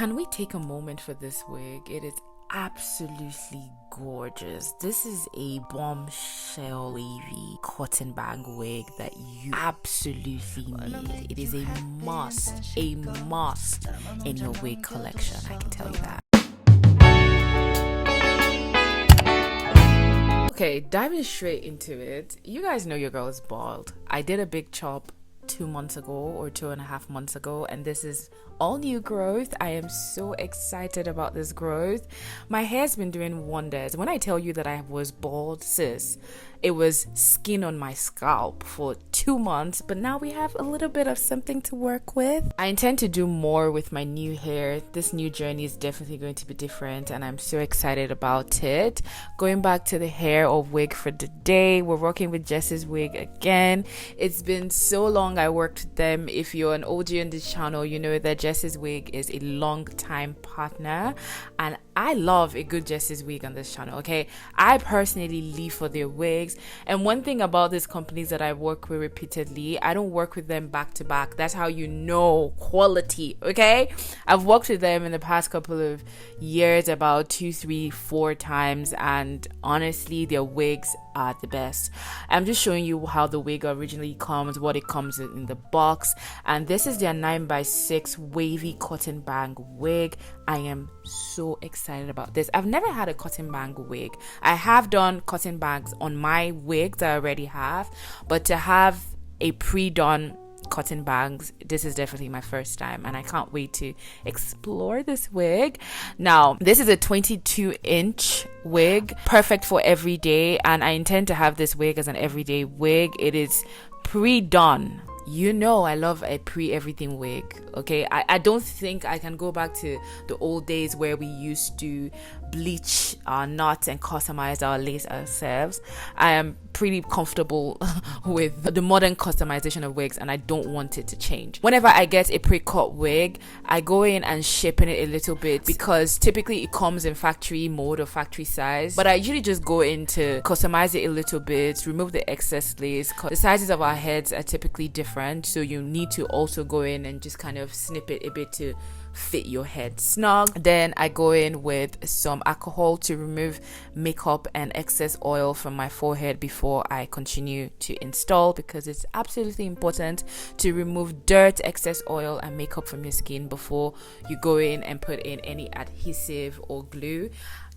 Can we take a moment for this wig? It is absolutely gorgeous. This is a bombshell wavy cotton bang wig that you absolutely need. It is a must in your wig collection, I can tell you that. Okay, diving straight into it, you guys know your girl is bald. I did a big chop 2 months ago or 2.5 months ago, and this is all new growth. I am so excited about this growth. My hair's been doing wonders. When I tell you that I was bald, sis, it was skin on my scalp for 2 months, but now we have a little bit of something to work with. I intend to do more with my new hair. This new journey is definitely going to be different, and I'm so excited about it. Going back to the hair or wig for the day, we're working with Jessie's wig again. It's been so long I worked with them. If you're an OG on this channel, you know that Jessie's wig is a long time partner, and I love a good Jessie's wig on this channel. Okay, I personally live for their wigs, and one thing about these companies that I work with repeatedly, I don't work with them back to back. That's how you know quality. Okay, I've worked with them in the past couple of years about 2, 3, 4 times, and honestly their wigs are the best. I'm just showing you how the wig originally comes, what it comes in the box, and this is their 9x6 wavy cotton bang wig. I am so excited about this. I've never had a cotton bang wig. I have done cotton bangs on my wigs that I already have, but to have a pre-done cotton bangs, this is definitely my first time, and I can't wait to explore this wig. Now, this is a 22-inch wig, perfect for every day, and I intend to have this wig as an everyday wig. It is pre-done. You know I love a pre-everything wig. Okay, I don't think I can go back to the old days where we used to bleach our knots and customize our lace ourselves. I am pretty comfortable with the modern customization of wigs, and I don't want it to change. Whenever I get a pre-cut wig, I go in and shape it a little bit, because typically it comes in factory mode or factory size, but I usually just go in to customize it a little bit, remove the excess lace. The sizes of our heads are typically different, so you need to also go in and just kind of snip it a bit to fit your head snug. Then I go in with some alcohol to remove makeup and excess oil from my forehead before I continue to install, because it's absolutely important to remove dirt, excess oil and makeup from your skin before you go in and put in any adhesive or glue.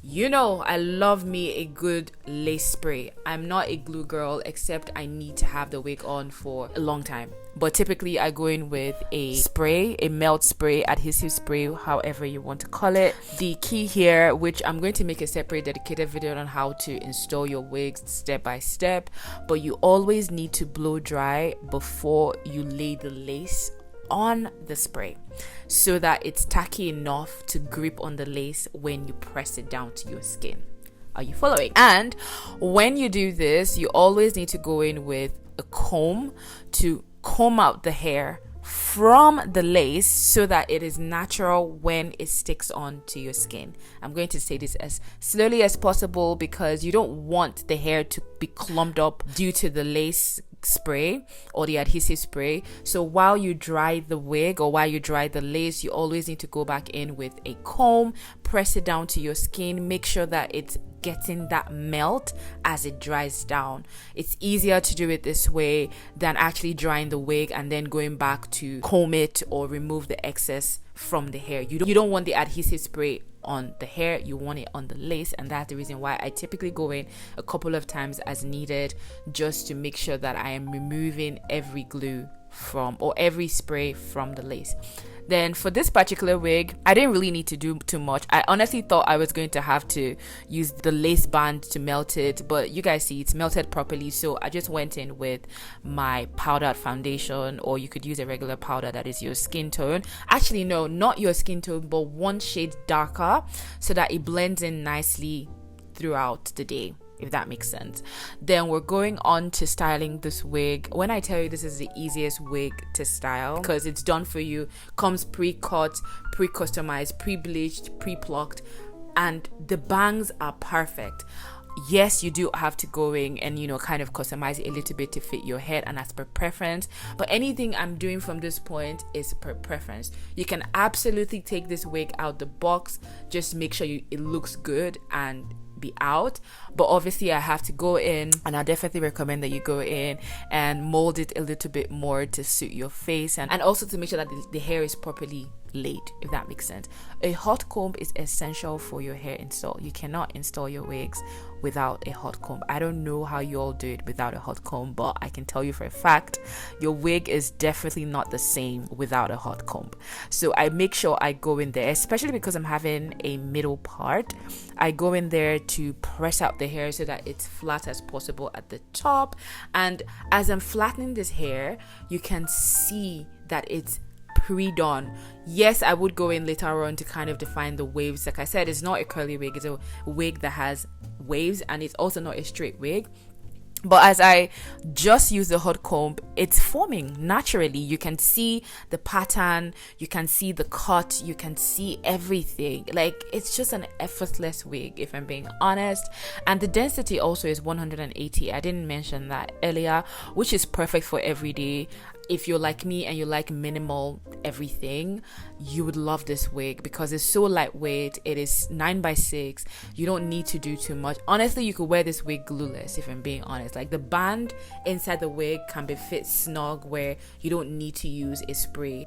You know I love me a good lace spray. I'm not a glue girl, except I need to have the wig on for a long time. But typically I go in with a spray, a melt spray, adhesive spray, however you want to call it. The key here, which I'm going to make a separate dedicated video on how to install your wigs step by step, but you always need to blow dry before you lay the lace on the spray, so that it's tacky enough to grip on the lace when you press it down to your skin. Are you following? And when you do this, you always need to go in with a comb to comb out the hair from the lace so that it is natural when it sticks on to your skin. I'm going to say this as slowly as possible, because you don't want the hair to be clumped up due to the lace spray or the adhesive spray. So while you dry the wig or while you dry the lace, you always need to go back in with a comb, press it down to your skin, make sure that it's getting that melt as it dries down. It's easier to do it this way than actually drying the wig and then going back to comb it or remove the excess from the hair. You don't want the adhesive spray on the hair, you want it on the lace, and that's the reason why I typically go in a couple of times as needed, just to make sure that I am removing every glue from or every spray from the lace. Then for this particular wig, I didn't really need to do too much. I honestly thought I was going to have to use the lace band to melt it, but you guys see it's melted properly, so I just went in with my powdered foundation, or you could use a regular powder that is your skin tone. Actually no, not your skin tone, but one shade darker, so that it blends in nicely throughout the day, if that makes sense. Then we're going on to styling this wig. When I tell you this is the easiest wig to style, because it's done for you, comes pre-cut, pre-customized, pre-bleached, pre-plucked, and the bangs are perfect. yes, you do have to go in and, you know, kind of customize it a little bit to fit your head and as per preference. But anything I'm doing from this point is per preference. You can absolutely take this wig out the box. Just make sure it looks good and be out. But obviously I have to go in, and I definitely recommend that you go in and mold it a little bit more to suit your face, and also to make sure that the hair is properly laid, if that makes sense. A hot comb is essential for your hair install. You cannot install your wigs without a hot comb. I don't know how you all do it without a hot comb, but I can tell you for a fact your wig is definitely not the same without a hot comb. So I make sure I go in there, especially because I'm having a middle part. I go in there to press out the hair so that it's flat as possible at the top, and as I'm flattening this hair, you can see that it's pre-done. Yes, I would go in later on to kind of define the waves. Like I said, it's not a curly wig, it's a wig that has waves, and it's also not a straight wig. But as I just use the hot comb, it's forming naturally. You can see the pattern, you can see the cut, you can see everything. Like, it's just an effortless wig, if I'm being honest. And the density also is 180. I didn't mention that earlier, which is perfect for every day. If you're like me and you like minimal everything, you would love this wig because it's so lightweight. It is 9x6. You don't need to do too much. Honestly, you could wear this wig glueless, if I'm being honest. Like, the band inside the wig can be fit snug where you don't need to use a spray.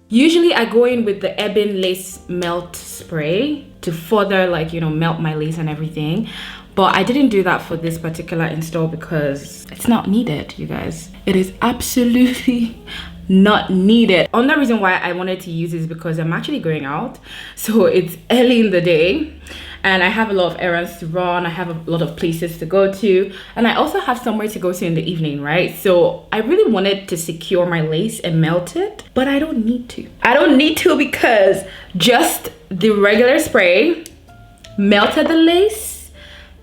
Usually I go in with the Ebin lace melt spray to further, like, you know, melt my lace and everything. But I didn't do that for this particular install because it's not needed, you guys. It is absolutely not needed. Another reason why I wanted to use this is because I'm actually going out. So it's early in the day and I have a lot of errands to run. I have a lot of places to go to, and I also have somewhere to go to in the evening, right? So I really wanted to secure my lace and melt it, but I don't need to. I don't need to because just the regular spray melted the lace,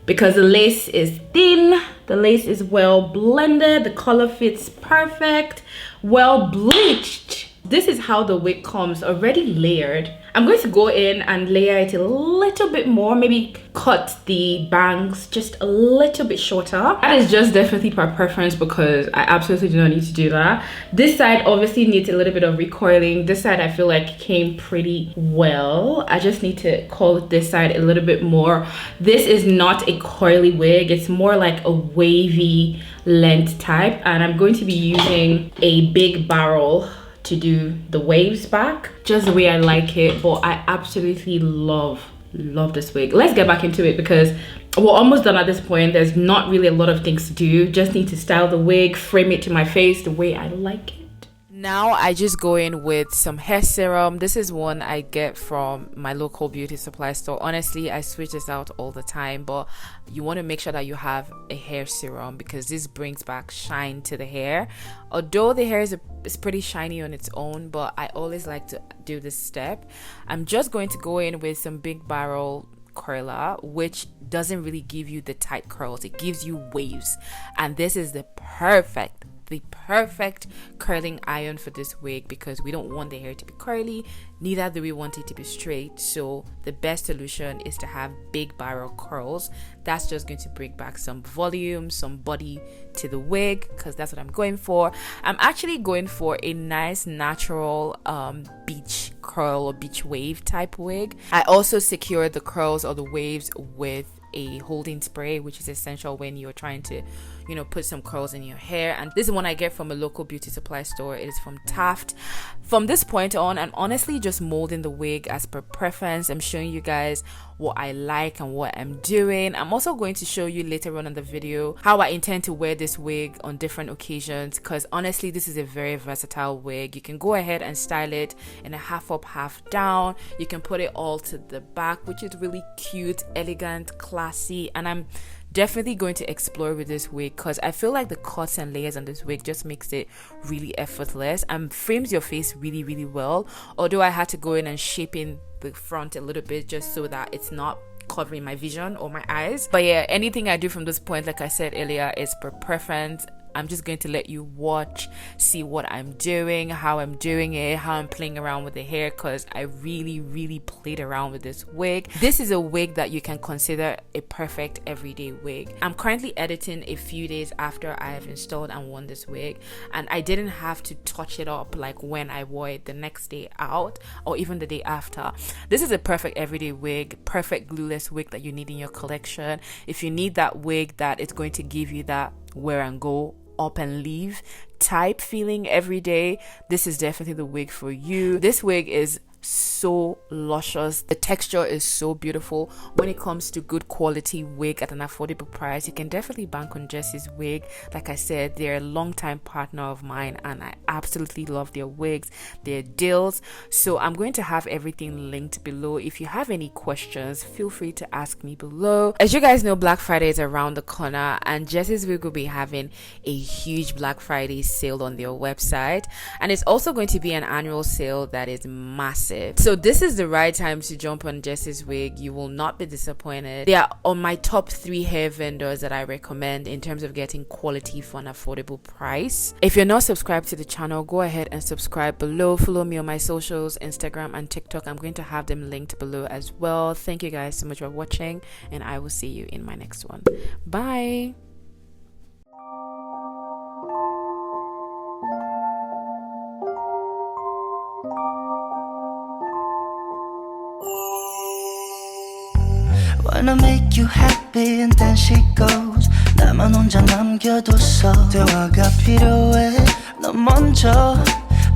because the lace is thin, the lace is well blended, the color fits perfect, well bleached. This is how the wig comes, already layered. I'm going to go in and layer it a little bit more, maybe cut the bangs just a little bit shorter. That is just definitely per preference because I absolutely do not need to do that. This side obviously needs a little bit of recoiling. This side I feel like came pretty well. I just need to curl this side a little bit more. This is not a coily wig, it's more like a wavy length type, and I'm going to be using a big barrel to do the waves back, just the way I like it. But I absolutely love this wig. Let's get back into it because we're almost done at this point. There's not really a lot of things to do, just need to style the wig, frame it to my face the way I like it. Now I just go in with some hair serum. This is one I get from my local beauty supply store. Honestly, I switch this out all the time, but you want to make sure that you have a hair serum because this brings back shine to the hair. Although the hair is pretty shiny on its own, but I always like to do this step. I'm just going to go in with some big barrel curler, which doesn't really give you the tight curls, it gives you waves, and this is the perfect curling iron for this wig because we don't want the hair to be curly, neither do we want it to be straight. So the best solution is to have big barrel curls. That's just going to bring back some volume, some body to the wig, because that's what I'm going for. I'm actually going for a nice natural beach curl or beach wave type wig. I also secured the curls or the waves with a holding spray, which is essential when you're trying to, you know, put some curls in your hair. And this is one I get from a local beauty supply store. It is from Taft. From this point on, I'm honestly just molding the wig as per preference. I'm showing you guys what I like and what I'm doing. I'm also going to show you later on in the video how I intend to wear this wig on different occasions, because honestly this is a very versatile wig. You can go ahead and style it in a half up, half down. You can put it all to the back, which is really cute, elegant, classy, and I'm definitely going to explore with this wig because I feel like the cuts and layers on this wig just makes it really effortless and frames your face really well. Although I had to go in and shape in the front a little bit just so that it's not covering my vision or my eyes. But yeah, anything I do from this point, like I said earlier, is per preference. I'm just going to let you watch, see what I'm doing, how I'm doing it, how I'm playing around with the hair, because I really played around with this wig. This is a wig that you can consider a perfect everyday wig. I'm currently editing a few days after I have installed and worn this wig, and I didn't have to touch it up like when I wore it the next day out or even the day after. This is a perfect everyday wig, perfect glueless wig that you need in your collection. If you need that wig that is going to give you that wear and go, up and leave type feeling every day, this is definitely the wig for you. This wig is so luscious. The texture is so beautiful. When it comes to good quality wig at an affordable price, you can definitely bank on Jessie's wig. Like I said, they're a long-time partner of mine and I absolutely love their wigs, their deals. So I'm going to have everything linked below. If you have any questions, feel free to ask me below. As you guys know, Black Friday is around the corner and Jessie's wig will be having a huge Black Friday sale on their website, and it's also going to be an annual sale that is massive. So this is the right time to jump on Jessie's wig. You will not be disappointed. They are on my top 3 hair vendors that I recommend in terms of getting quality for an affordable price. If you're not subscribed to the channel, go ahead and subscribe below. Follow me on my socials, Instagram and TikTok. I'm going to have them linked below as well. Thank you guys so much for watching, and I will see you in my next one. Bye. Wanna make you happy and then she goes. 나만 혼자 남겨뒀어. 대화가 필요해. 너 먼저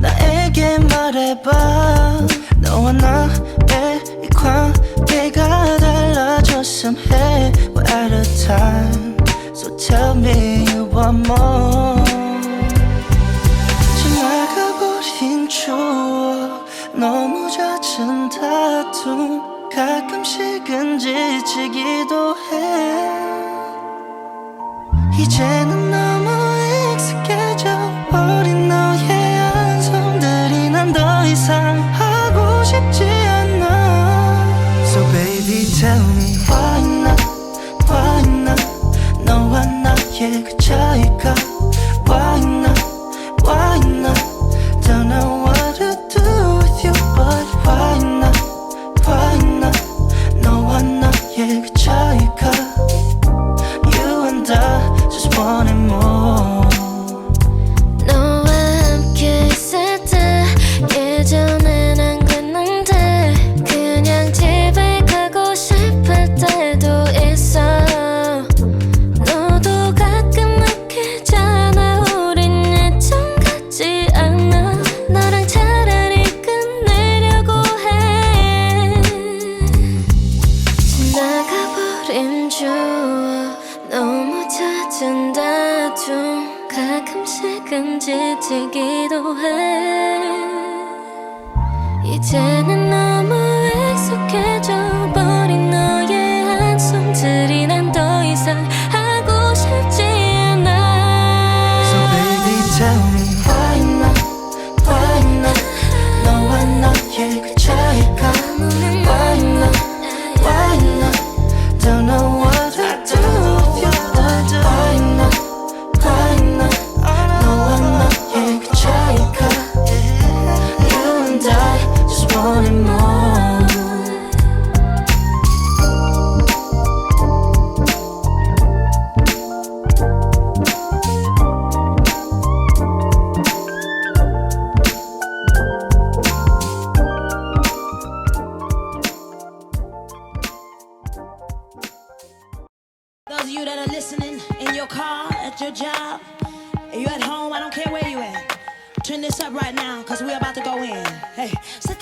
나에게 말해봐. 너와 나의 이 관계가 달라졌음 해. We're out of time, so tell me you want more. 지나가버린 추억, 너무 잦은 다툼, 가끔씩은 지치기도 해. 이제는 너무 익숙해져 버린 너의 한숨들이 난 더 이상 하고 싶지 않아. So baby tell me why not 너와 나의 그 차이가 why not don't know what to do with you but why not 너와 나의 그 차이가 You and I just wanted more. 너와 함께 있을 때 예전엔 안 그랬는데 그냥 집에 가고 싶을 때도 있어. 너도 가끔 느끼잖아 우린 예전 같지 않아. 너랑 차라리 끝내려고 해. 지나가버린 추억, 너무 잦은 다툼, 가끔씩은 지치기도 해. 이제는 너무 익숙해져 버린 너의 한숨들이 난 더 이상 하고 싶지 않아. So baby tell me why not 너와 나의 그 차이가 why not don't know what to do with you but why not 너와 나의 그 차이가 You and I just wanted more. Those of you that are listening in your car, at your job, you at home, I don't care where you at. Turn this up right now, cause we're about to go in. Hey, step